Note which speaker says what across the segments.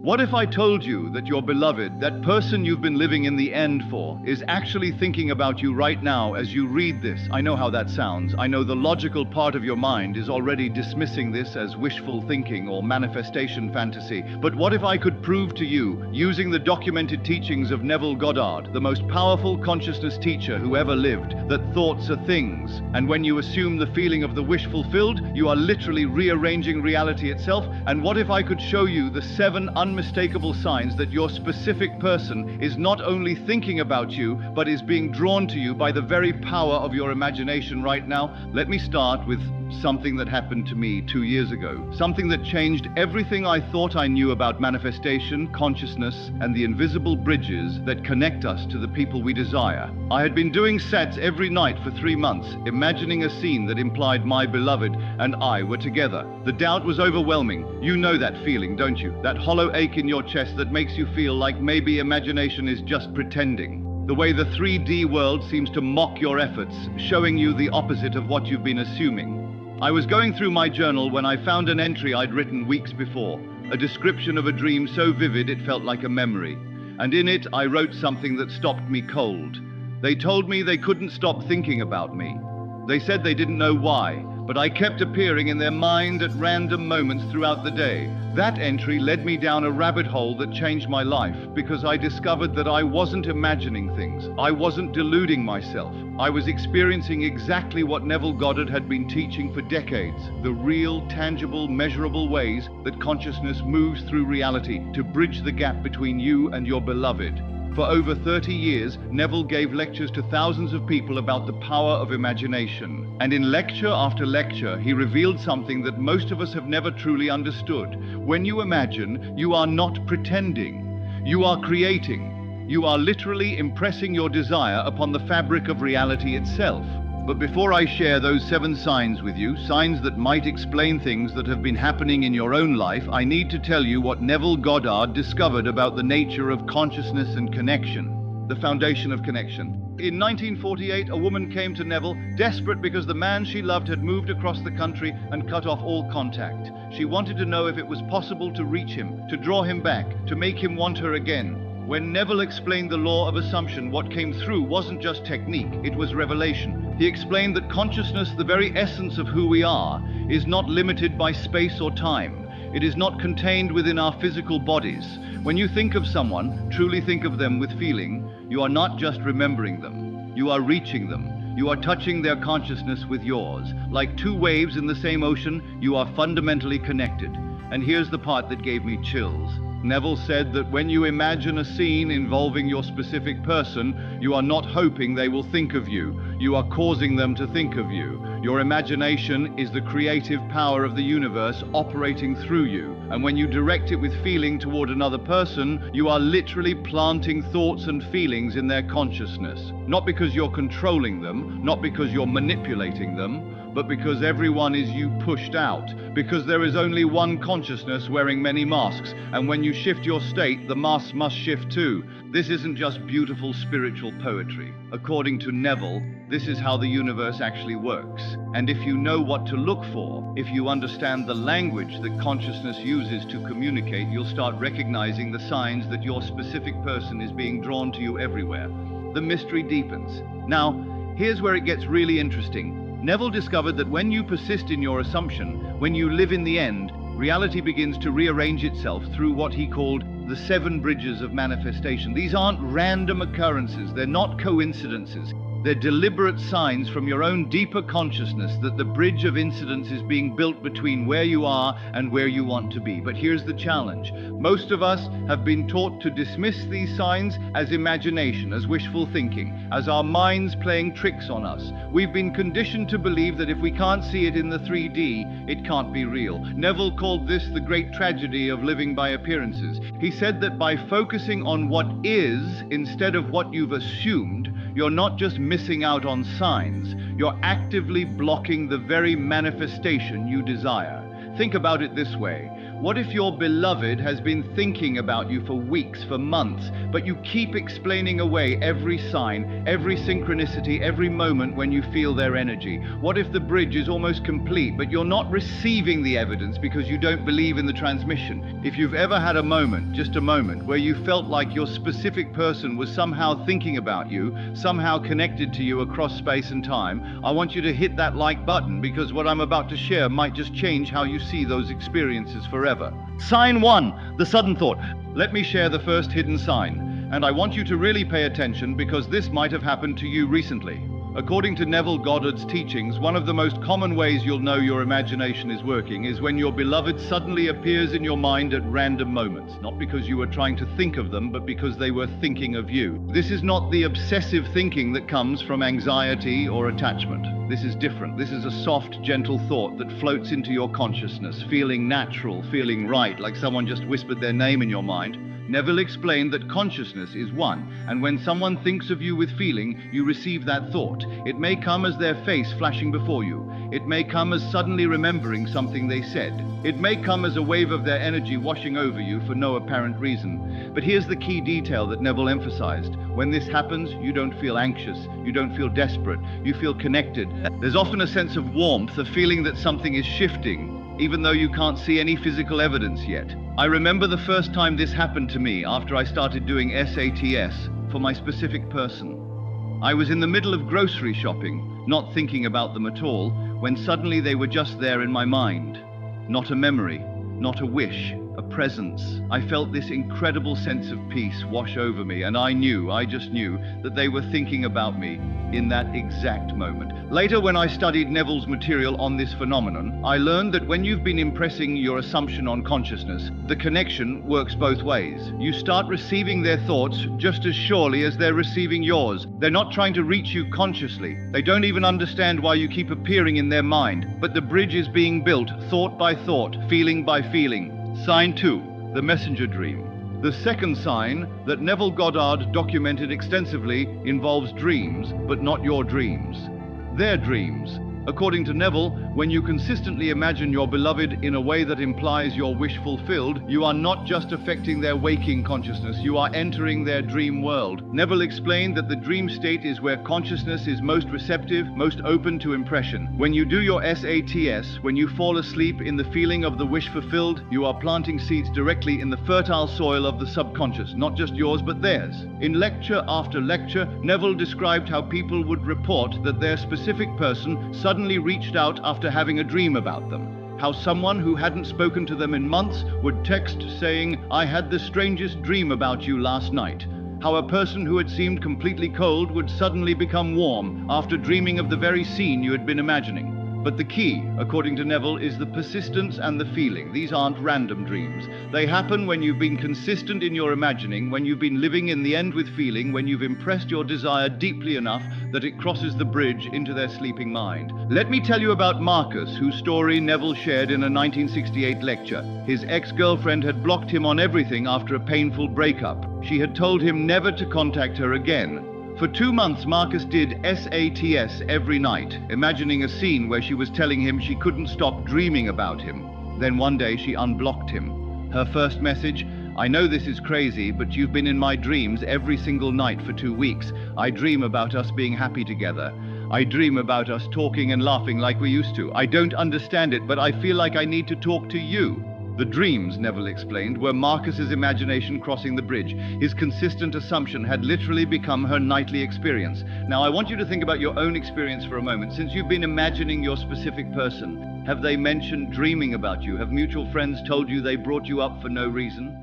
Speaker 1: What if I told you that your beloved, that person you've been living in the end for, is actually thinking about you right now as you read this? I know how that sounds. I know the logical part of your mind is already dismissing this as wishful thinking or manifestation fantasy. But what if I could prove to you, using the documented teachings of Neville Goddard, the most powerful consciousness teacher who ever lived, that thoughts are things, and when you assume the feeling of the wish fulfilled, you are literally rearranging reality itself? And what if I could show you the 7 unmistakable signs that your specific person is not only thinking about you, but is being drawn to you by the very power of your imagination right now? Let me start with something that happened to me 2 years ago. Something that changed everything I thought I knew about manifestation, consciousness, and the invisible bridges that connect us to the people we desire. I had been doing sets every night for 3 months, imagining a scene that implied my beloved and I were together. The doubt was overwhelming. You know that feeling, don't you? That hollow ache in your chest that makes you feel like maybe imagination is just pretending. The way the 3D world seems to mock your efforts, showing you the opposite of what you've been assuming. I was going through my journal when I found an entry I'd written weeks before, a description of a dream so vivid it felt like a memory. And in it, I wrote something that stopped me cold. They told me they couldn't stop thinking about me. They said they didn't know why, but I kept appearing in their mind at random moments throughout the day. That entry led me down a rabbit hole that changed my life, because I discovered that I wasn't imagining things. I wasn't deluding myself. I was experiencing exactly what Neville Goddard had been teaching for decades, the real, tangible, measurable ways that consciousness moves through reality to bridge the gap between you and your beloved. For over 30 years, Neville gave lectures to thousands of people about the power of imagination. And in lecture after lecture, he revealed something that most of us have never truly understood. When you imagine, you are not pretending. You are creating. You are literally impressing your desire upon the fabric of reality itself. But before I share those 7 signs with you, signs that might explain things that have been happening in your own life, I need to tell you what Neville Goddard discovered about the nature of consciousness and connection, the foundation of connection. In 1948, a woman came to Neville, desperate because the man she loved had moved across the country and cut off all contact. She wanted to know if it was possible to reach him, to draw him back, to make him want her again. When Neville explained the law of assumption, what came through wasn't just technique, it was revelation. He explained that consciousness, the very essence of who we are, is not limited by space or time. It is not contained within our physical bodies. When you think of someone, truly think of them with feeling, you are not just remembering them, you are reaching them. You are touching their consciousness with yours. Like 2 waves in the same ocean, you are fundamentally connected. And here's the part that gave me chills. Neville said that when you imagine a scene involving your specific person, you are not hoping they will think of you. You are causing them to think of you. Your imagination is the creative power of the universe operating through you. And when you direct it with feeling toward another person, you are literally planting thoughts and feelings in their consciousness. Not because you're controlling them, not because you're manipulating them, but because everyone is you pushed out, because there is only one consciousness wearing many masks, and when you shift your state, the masks must shift too. This isn't just beautiful spiritual poetry. According to Neville, this is how the universe actually works. And if you know what to look for, if you understand the language that consciousness uses to communicate, you'll start recognizing the signs that your specific person is being drawn to you everywhere. The mystery deepens. Now, here's where it gets really interesting. Neville discovered that when you persist in your assumption, when you live in the end, reality begins to rearrange itself through what he called the 7 bridges of manifestation. These aren't random occurrences, they're not coincidences. They're deliberate signs from your own deeper consciousness that the bridge of incidents is being built between where you are and where you want to be. But here's the challenge. Most of us have been taught to dismiss these signs as imagination, as wishful thinking, as our minds playing tricks on us. We've been conditioned to believe that if we can't see it in the 3D, it can't be real. Neville called this the great tragedy of living by appearances. He said that by focusing on what is instead of what you've assumed, you're not just missing out on signs, you're actively blocking the very manifestation you desire. Think about it this way. What if your beloved has been thinking about you for weeks, for months, but you keep explaining away every sign, every synchronicity, every moment when you feel their energy? What if the bridge is almost complete, but you're not receiving the evidence because you don't believe in the transmission? If you've ever had a moment, just a moment, where you felt like your specific person was somehow thinking about you, somehow connected to you across space and time, I want you to hit that like button, because what I'm about to share might just change how you see those experiences forever. Sign 1, the sudden thought. Let me share the first hidden sign, and I want you to really pay attention because this might have happened to you recently. According to Neville Goddard's teachings, one of the most common ways you'll know your imagination is working is when your beloved suddenly appears in your mind at random moments, not because you were trying to think of them, but because they were thinking of you. This is not the obsessive thinking that comes from anxiety or attachment. This is different. This is a soft, gentle thought that floats into your consciousness, feeling natural, feeling right, like someone just whispered their name in your mind. Neville explained that consciousness is one, and when someone thinks of you with feeling, you receive that thought. It may come as their face flashing before you. It may come as suddenly remembering something they said. It may come as a wave of their energy washing over you for no apparent reason. But here's the key detail that Neville emphasized. When this happens, you don't feel anxious, you don't feel desperate, you feel connected. There's often a sense of warmth, a feeling that something is shifting, even though you can't see any physical evidence yet. I remember the first time this happened to me after I started doing SATS for my specific person. I was in the middle of grocery shopping, not thinking about them at all, when suddenly they were just there in my mind. Not a memory, not a wish, a presence. I felt this incredible sense of peace wash over me, and I just knew that they were thinking about me in that exact moment. Later, when I studied Neville's material on this phenomenon, I learned that when you've been impressing your assumption on consciousness, the connection works both ways. You start receiving their thoughts just as surely as they're receiving yours. They're not trying to reach you consciously. They don't even understand why you keep appearing in their mind, but the bridge is being built thought by thought, feeling by feeling. Sign 2, the messenger dream. The second sign that Neville Goddard documented extensively involves dreams, but not your dreams. Their dreams. According to Neville, when you consistently imagine your beloved in a way that implies your wish fulfilled, you are not just affecting their waking consciousness, you are entering their dream world. Neville explained that the dream state is where consciousness is most receptive, most open to impression. When you do your SATS, when you fall asleep in the feeling of the wish fulfilled, you are planting seeds directly in the fertile soil of the subconscious, not just yours but theirs. In lecture after lecture, Neville described how people would report that their specific person suddenly reached out after having a dream about them. How someone who hadn't spoken to them in months would text saying, "I had the strangest dream about you last night." How a person who had seemed completely cold would suddenly become warm after dreaming of the very scene you had been imagining. But the key, according to Neville, is the persistence and the feeling. These aren't random dreams. They happen when you've been consistent in your imagining, when you've been living in the end with feeling, when you've impressed your desire deeply enough that it crosses the bridge into their sleeping mind. Let me tell you about Marcus, whose story Neville shared in a 1968 lecture. His ex-girlfriend had blocked him on everything after a painful breakup. She had told him never to contact her again. For 2 months, Marcus did SATS every night, imagining a scene where she was telling him she couldn't stop dreaming about him. Then one day she unblocked him. Her first message, "I know this is crazy, but you've been in my dreams every single night for 2 weeks. I dream about us being happy together. I dream about us talking and laughing like we used to. I don't understand it, but I feel like I need to talk to you." The dreams, Neville explained, were Marcus's imagination crossing the bridge. His consistent assumption had literally become her nightly experience. Now, I want you to think about your own experience for a moment. Since you've been imagining your specific person, have they mentioned dreaming about you? Have mutual friends told you they brought you up for no reason?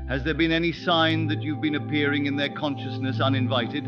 Speaker 1: Has there been any sign that you've been appearing in their consciousness uninvited?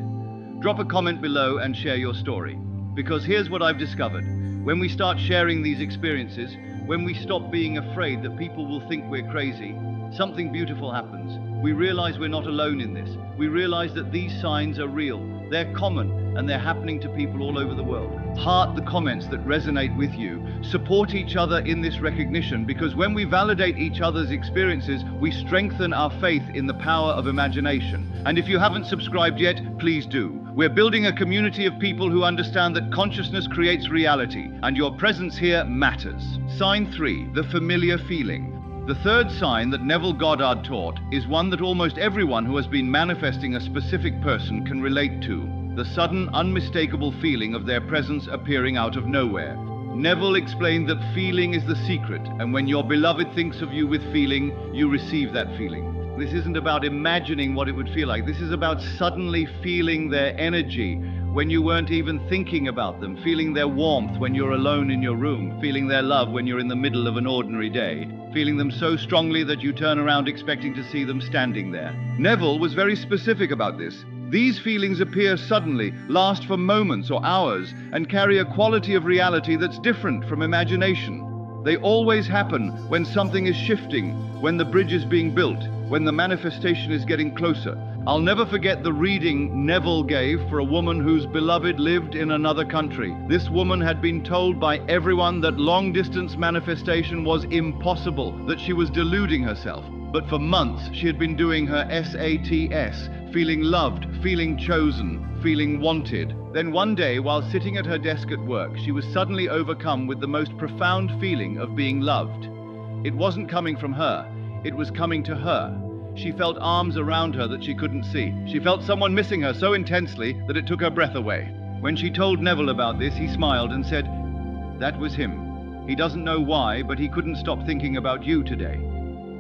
Speaker 1: Drop a comment below and share your story. Because here's what I've discovered. When we start sharing these experiences, when we stop being afraid that people will think we're crazy, something beautiful happens. We realize we're not alone in this. We realize that these signs are real. They're common, and they're happening to people all over the world. Heart the comments that resonate with you. Support each other in this recognition, because when we validate each other's experiences, we strengthen our faith in the power of imagination. And if you haven't subscribed yet, please do. We're building a community of people who understand that consciousness creates reality, and your presence here matters. Sign 3, the familiar feeling. The third sign that Neville Goddard taught is one that almost everyone who has been manifesting a specific person can relate to: the sudden, unmistakable feeling of their presence appearing out of nowhere. Neville explained that feeling is the secret, and when your beloved thinks of you with feeling, you receive that feeling. This isn't about imagining what it would feel like. This is about suddenly feeling their energy when you weren't even thinking about them, feeling their warmth when you're alone in your room, feeling their love when you're in the middle of an ordinary day, feeling them so strongly that you turn around expecting to see them standing there. Neville was very specific about this. These feelings appear suddenly, last for moments or hours, and carry a quality of reality that's different from imagination. They always happen when something is shifting, when the bridge is being built, when the manifestation is getting closer. I'll never forget the reading Neville gave for a woman whose beloved lived in another country. This woman had been told by everyone that long-distance manifestation was impossible, that she was deluding herself. But for months, she had been doing her SATs, feeling loved, feeling chosen, feeling wanted. Then one day, while sitting at her desk at work, she was suddenly overcome with the most profound feeling of being loved. It wasn't coming from her, it was coming to her. She felt arms around her that she couldn't see. She felt someone missing her so intensely that it took her breath away. When she told Neville about this, he smiled and said, "That was him. He doesn't know why, but he couldn't stop thinking about you today.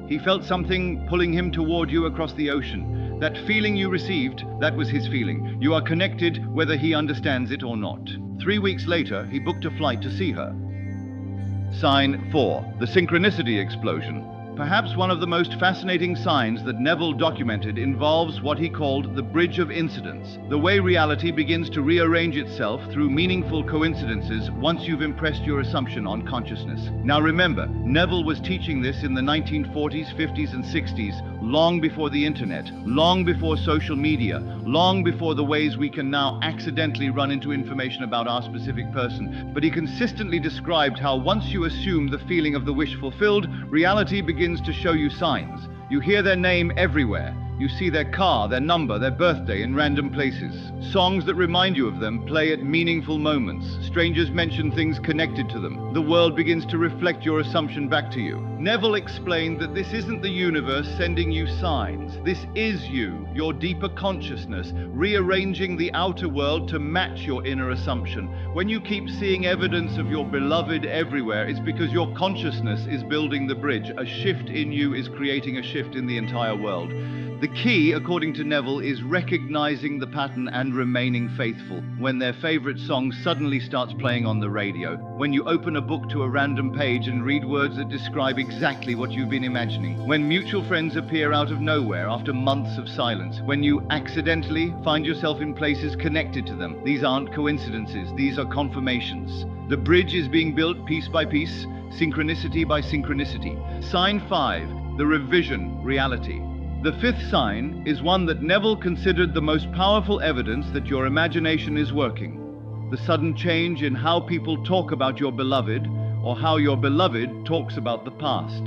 Speaker 1: He felt something pulling him toward you across the ocean. That feeling you received, that was his feeling. You are connected whether he understands it or not." 3 weeks later, he booked a flight to see her. Sign 4, the synchronicity explosion. Perhaps one of the most fascinating signs that Neville documented involves what he called the bridge of incidents, the way reality begins to rearrange itself through meaningful coincidences once you've impressed your assumption on consciousness. Now remember, Neville was teaching this in the 1940s, 50s, and 60s, long before the internet, long before social media, long before the ways we can now accidentally run into information about our specific person. But he consistently described how once you assume the feeling of the wish fulfilled, reality begins to show you signs. You hear their name everywhere. You see their car, their number, their birthday in random places. Songs that remind you of them play at meaningful moments. Strangers mention things connected to them. The world begins to reflect your assumption back to you. Neville explained that this isn't the universe sending you signs. This is you, your deeper consciousness, rearranging the outer world to match your inner assumption. When you keep seeing evidence of your beloved everywhere, it's because your consciousness is building the bridge. A shift in you is creating a shift in the entire world. The key, according to Neville, is recognizing the pattern and remaining faithful. When their favorite song suddenly starts playing on the radio, when you open a book to a random page and read words that describe exactly what you've been imagining, when mutual friends appear out of nowhere after months of silence, when you accidentally find yourself in places connected to them. These aren't coincidences, these are confirmations. The bridge is being built piece by piece, synchronicity by synchronicity. Sign 5, the revision reality. The fifth sign is one that Neville considered the most powerful evidence that your imagination is working. The sudden change in how people talk about your beloved, or how your beloved talks about the past.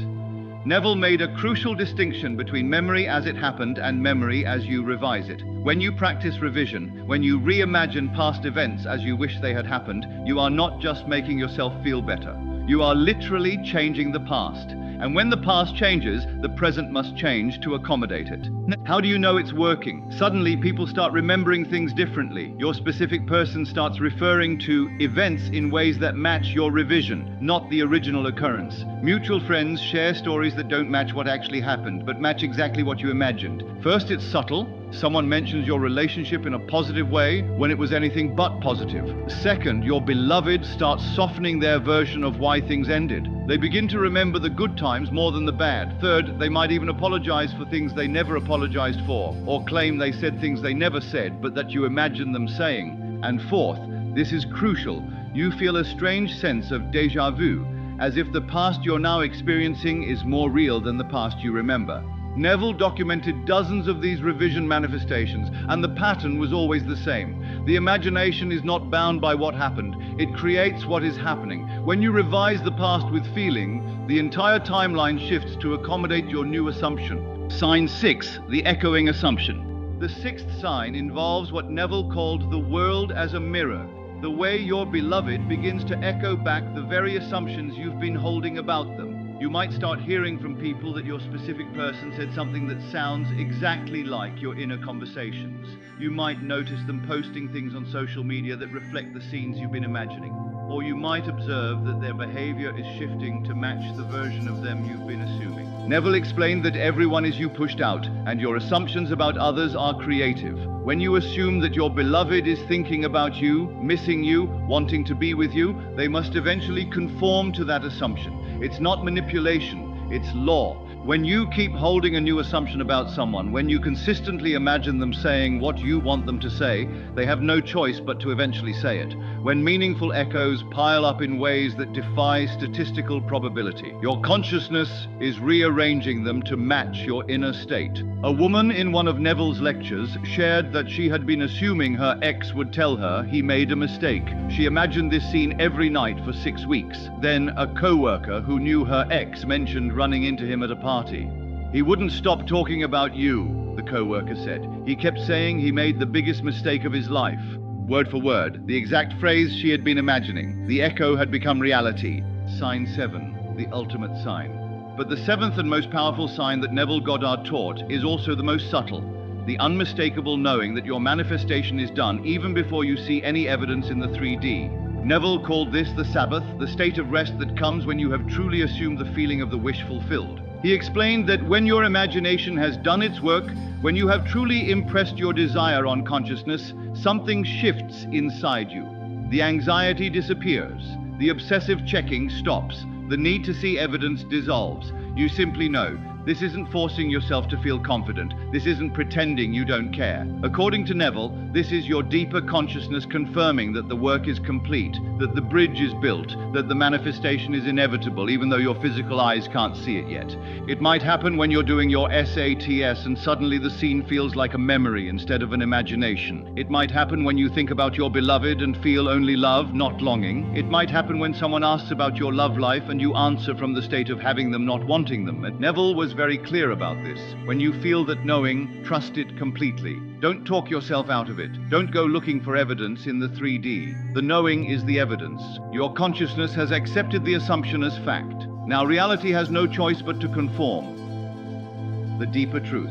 Speaker 1: Neville made a crucial distinction between memory as it happened and memory as you revise it. When you practice revision, when you reimagine past events as you wish they had happened, you are not just making yourself feel better. You are literally changing the past. And when the past changes, the present must change to accommodate it. How do you know it's working? Suddenly, people start remembering things differently. Your specific person starts referring to events in ways that match your revision, not the original occurrence. Mutual friends share stories that don't match what actually happened, but match exactly what you imagined. First, it's subtle. Someone mentions your relationship in a positive way when it was anything but positive. Second, your beloved starts softening their version of why things ended. They begin to remember the good times more than the bad. Third, they might even apologize for things they never apologized for, or claim they said things they never said, but that you imagine them saying. And fourth, this is crucial, you feel a strange sense of déjà vu, as if the past you're now experiencing is more real than the past you remember. Neville documented dozens of these revision manifestations, and the pattern was always the same. The imagination is not bound by what happened. It creates what is happening. When you revise the past with feeling, the entire timeline shifts to accommodate your new assumption. Sign 6, the echoing assumption. The sixth sign involves what Neville called the world as a mirror, the way your beloved begins to echo back the very assumptions you've been holding about them. You might start hearing from people that your specific person said something that sounds exactly like your inner conversations. You might notice them posting things on social media that reflect the scenes you've been imagining. Or you might observe that their behavior is shifting to match the version of them you've been assuming. Neville explained that everyone is you pushed out, and your assumptions about others are creative. When you assume that your beloved is thinking about you, missing you, wanting to be with you, they must eventually conform to that assumption. It's not manipulation, it's law. When you keep holding a new assumption about someone, when you consistently imagine them saying what you want them to say, they have no choice but to eventually say it. When meaningful echoes pile up in ways that defy statistical probability, your consciousness is rearranging them to match your inner state. A woman in one of Neville's lectures shared that she had been assuming her ex would tell her he made a mistake. She imagined this scene every night for 6 weeks. Then a co-worker who knew her ex mentioned running into him at a party. He wouldn't stop talking about you, the co-worker said. He kept saying he made the biggest mistake of his life. Word for word, the exact phrase she had been imagining. The echo had become reality. Sign 7, the ultimate sign. But the seventh and most powerful sign that Neville Goddard taught is also the most subtle. The unmistakable knowing that your manifestation is done even before you see any evidence in the 3D. Neville called this the Sabbath, the state of rest that comes when you have truly assumed the feeling of the wish fulfilled. He explained that when your imagination has done its work, when you have truly impressed your desire on consciousness, something shifts inside you. The anxiety disappears. The obsessive checking stops. The need to see evidence dissolves. You simply know. This isn't forcing yourself to feel confident. This isn't pretending you don't care. According to Neville, this is your deeper consciousness confirming that the work is complete, that the bridge is built, that the manifestation is inevitable, even though your physical eyes can't see it yet. It might happen when you're doing your SATs and suddenly the scene feels like a memory instead of an imagination. It might happen when you think about your beloved and feel only love, not longing. It might happen when someone asks about your love life and you answer from the state of having them, not wanting them. And Neville was very clear about this. When you feel that knowing, trust it completely. Don't talk yourself out of it. Don't go looking for evidence in the 3D. The knowing is the evidence. Your consciousness has accepted the assumption as fact. Now reality has no choice but to conform. The deeper truth.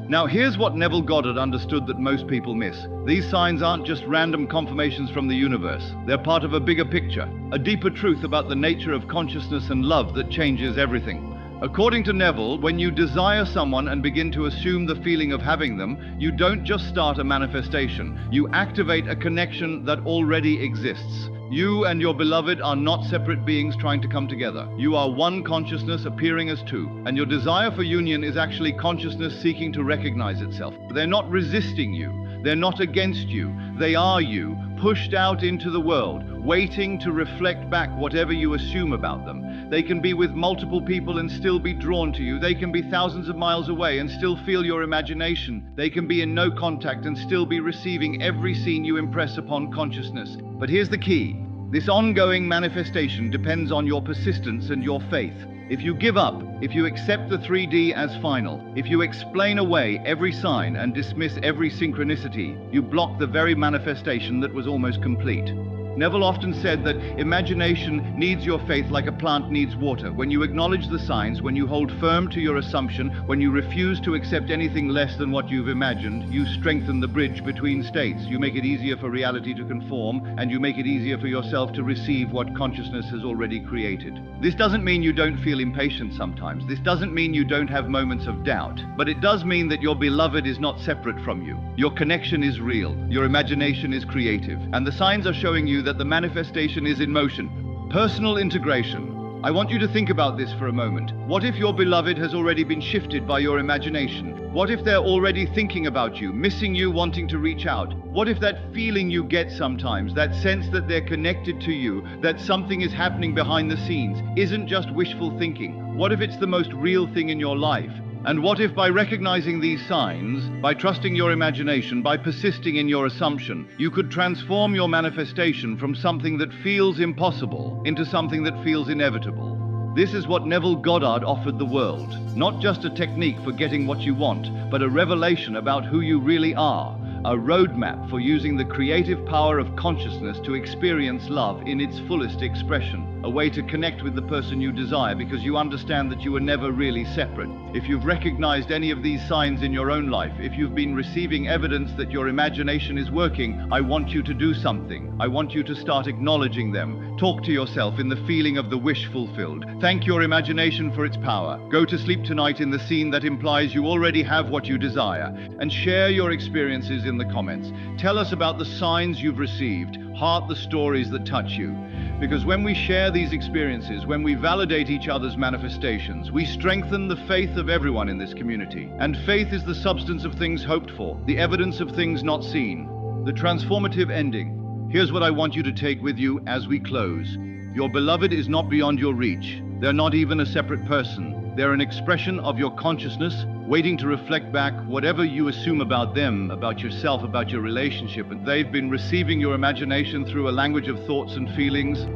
Speaker 1: Now here's what Neville Goddard understood that most people miss. These signs aren't just random confirmations from the universe. They're part of a bigger picture, a deeper truth about the nature of consciousness and love that changes everything. According to Neville, when you desire someone and begin to assume the feeling of having them, you don't just start a manifestation. You activate a connection that already exists. You and your beloved are not separate beings trying to come together. You are one consciousness appearing as two, and your desire for union is actually consciousness seeking to recognize itself. They're not resisting you. They're not against you. They are you, pushed out into the world, waiting to reflect back whatever you assume about them. They can be with multiple people and still be drawn to you. They can be thousands of miles away and still feel your imagination. They can be in no contact and still be receiving every scene you impress upon consciousness. But here's the key. This ongoing manifestation depends on your persistence and your faith. If you give up, if you accept the 3D as final, if you explain away every sign and dismiss every synchronicity, you block the very manifestation that was almost complete. Neville often said that imagination needs your faith like a plant needs water. When you acknowledge the signs, when you hold firm to your assumption, when you refuse to accept anything less than what you've imagined, you strengthen the bridge between states. You make it easier for reality to conform, and you make it easier for yourself to receive what consciousness has already created. This doesn't mean you don't feel impatient sometimes. This doesn't mean you don't have moments of doubt. But it does mean that your beloved is not separate from you. Your connection is real. Your imagination is creative. And the signs are showing you that the manifestation is in motion. Personal integration. I want you to think about this for a moment. What if your beloved has already been shifted by your imagination? What if they're already thinking about you, missing you, wanting to reach out? What if that feeling you get sometimes, that sense that they're connected to you, that something is happening behind the scenes, isn't just wishful thinking? What if it's the most real thing in your life? And what if by recognizing these signs, by trusting your imagination, by persisting in your assumption, you could transform your manifestation from something that feels impossible into something that feels inevitable? This is what Neville Goddard offered the world. Not just a technique for getting what you want, but a revelation about who you really are. A roadmap for using the creative power of consciousness to experience love in its fullest expression. a way to connect with the person you desire, because you understand that you were never really separate. If you've recognized any of these signs in your own life, if you've been receiving evidence that your imagination is working, I want you to do something. I want you to start acknowledging them. Talk to yourself in the feeling of the wish fulfilled. Thank your imagination for its power. Go to sleep tonight in the scene that implies you already have what you desire, and share your experiences in the comments. Tell us about the signs you've received. Heart the stories that touch you. Because when we share these experiences, when we validate each other's manifestations, we strengthen the faith of everyone in this community. And faith is the substance of things hoped for, the evidence of things not seen. The transformative ending. Here's what I want you to take with you as we close. Your beloved is not beyond your reach. They're not even a separate person. They're an expression of your consciousness, waiting to reflect back whatever you assume about them, about yourself, about your relationship. And they've been receiving your imagination through a language of thoughts and feelings,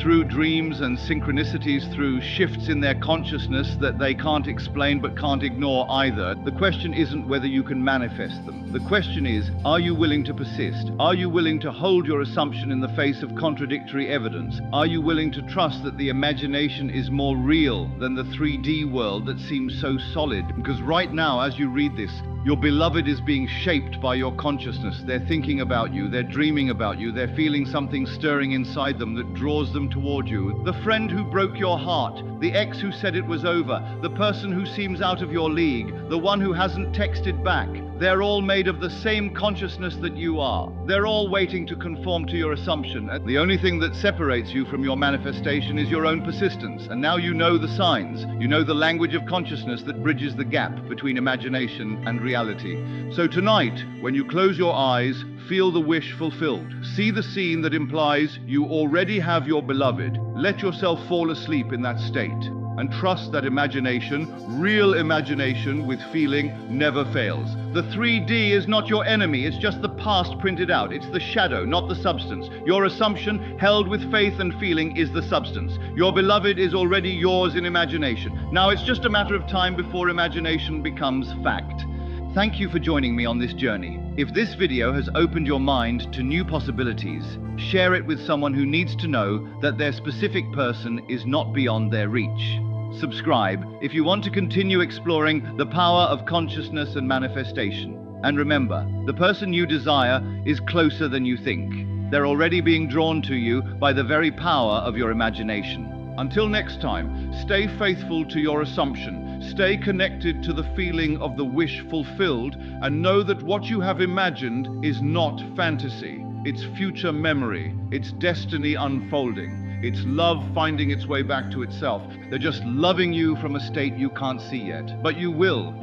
Speaker 1: through dreams and synchronicities, through shifts in their consciousness that they can't explain but can't ignore either. The question isn't whether you can manifest them. The question is, are you willing to persist? Are you willing to hold your assumption in the face of contradictory evidence? Are you willing to trust that the imagination is more real than the 3D world that seems so solid? Because right now, as you read this, your beloved is being shaped by your consciousness. They're thinking about you, they're dreaming about you, they're feeling something stirring inside them that draws them toward you. The friend who broke your heart, the ex who said it was over, the person who seems out of your league, the one who hasn't texted back. They're all made of the same consciousness that you are. They're all waiting to conform to your assumption. The only thing that separates you from your manifestation is your own persistence. And now you know the signs. You know the language of consciousness that bridges the gap between imagination and reality. So tonight, when you close your eyes, feel the wish fulfilled. See the scene that implies you already have your beloved. Let yourself fall asleep in that state. And trust that imagination, real imagination with feeling, never fails. The 3D is not your enemy, it's just the past printed out. It's the shadow, not the substance. Your assumption, held with faith and feeling, is the substance. Your beloved is already yours in imagination. Now it's just a matter of time before imagination becomes fact. Thank you for joining me on this journey. If this video has opened your mind to new possibilities, share it with someone who needs to know that their specific person is not beyond their reach. Subscribe if you want to continue exploring the power of consciousness and manifestation. And remember, the person you desire is closer than you think. They're already being drawn to you by the very power of your imagination. Until next time, stay faithful to your assumption, stay connected to the feeling of the wish fulfilled, and know that what you have imagined is not fantasy. It's future memory, it's destiny unfolding. It's love finding its way back to itself. They're just loving you from a state you can't see yet. But you will.